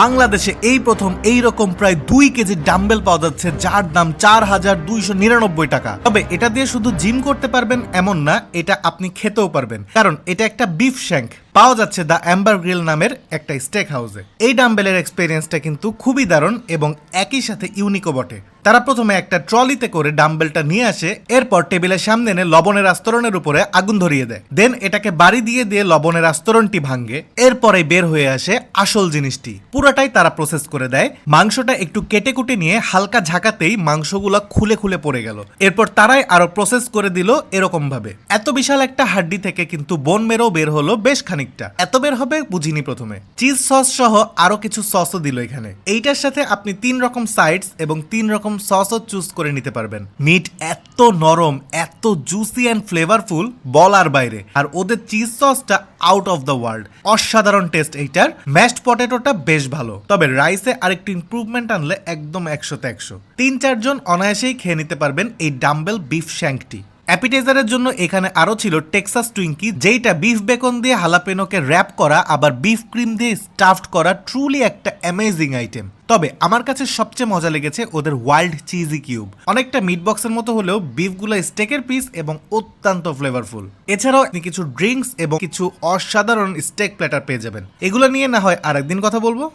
বাংলাদেশে এই প্রথম এইরকম প্রায় 2 কেজি ডাম্বেল পাওয়া যাচ্ছে যার দাম 4299 টাকা। তবে এটা দিয়ে শুধু জিম করতে পারবেন এমন না, এটা আপনি খেতেও পারবেন, কারণ এটা একটা বিফ শ্যাঙ্ক পাওয়া যাচ্ছে দ্য অ্যাম্বার গ্রিল নামের একটা স্টেক হাউসে। এই ডাম্বেলের এক্সপেরিয়েন্সটা কিন্তু খুবই দারুণ এবং একই সাথে ইউনিকও বটে। তারা প্রথমে একটা ট্রলিতে করে ডাম্বেলটা নিয়ে আসে, এরপর টেবিলের সামনে এনে লবণের আস্তরণের উপরে আগুন ধরিয়ে দেয়, দেন এটাকে বাড়ি দিয়ে দিয়ে লবণের আস্তরণটি ভাঙে, এরপরে বের হয়ে আসে আসল জিনিসটি। পুরোটাই তারা প্রসেস করে দেয়। মাংসটা একটু কেটে কুটে নিয়ে হালকা ঝাঁকাতেই মাংসগুলো খুলে খুলে পড়ে গেল। এরপর তারাই আরো প্রসেস করে দিল এরকম ভাবে। এত বিশাল একটা হাড্ডি থেকে কিন্তু বোন মেরও বের হলো বেশ খানিকটা। এত বের হবে বুঝিনি প্রথমে। চিজ সস সহ আরো কিছু সসও দিল এখানে। এইটার সাথে আপনি 3 রকম সাইডস এবং 3 রকম সসও চুজ করে নিতে পারবেন। মিট এত নরম, এত জুসি অ্যান্ড ফ্লেভারফুল, বলার বাইরে। আর ওদের চিজ সসটা আউট অফ দ্য ওয়ার্ল্ড, অসাধারণ টেস্ট এইটার। ম্যাশড পটেটোটা বেশ ভালো, তবে রাইসে আরেকটু ইমপ্রুভমেন্ট আনলে একদম 100তে 100। 3-4 জন অনায়াসেই খেয়ে নিতে পারবেন এই ডাম্বেল বিফ শ্যাঙ্কটি। অ্যাপিটাইজারের জন্য এখানে আরো ছিল টেক্সাস টুইঙ্কি, যেইটা বিফ বেকন দিয়ে হালাপেনোকে র্যাপ করা আবার বিফ ক্রিম দিয়ে স্টাফড করা, ট্রুলি একটা অ্যামেজিং আইটেম। তবে আমার কাছে সবচেয়ে মজা লেগেছে ওদের ওয়াইল্ড চিজি কিউব। অনেকটা মিট বক্সের মতো হলেও বিফগুলো স্টেকের পিস এবং অত্যন্ত ফ্লেভারফুল। এছাড়াও আপনি কিছু ড্রিঙ্কস এবং কিছু অসাধারণ স্টেক প্ল্যাটার পেয়ে যাবেন। এগুলো নিয়ে না হয় আরেকদিন কথা বলবো।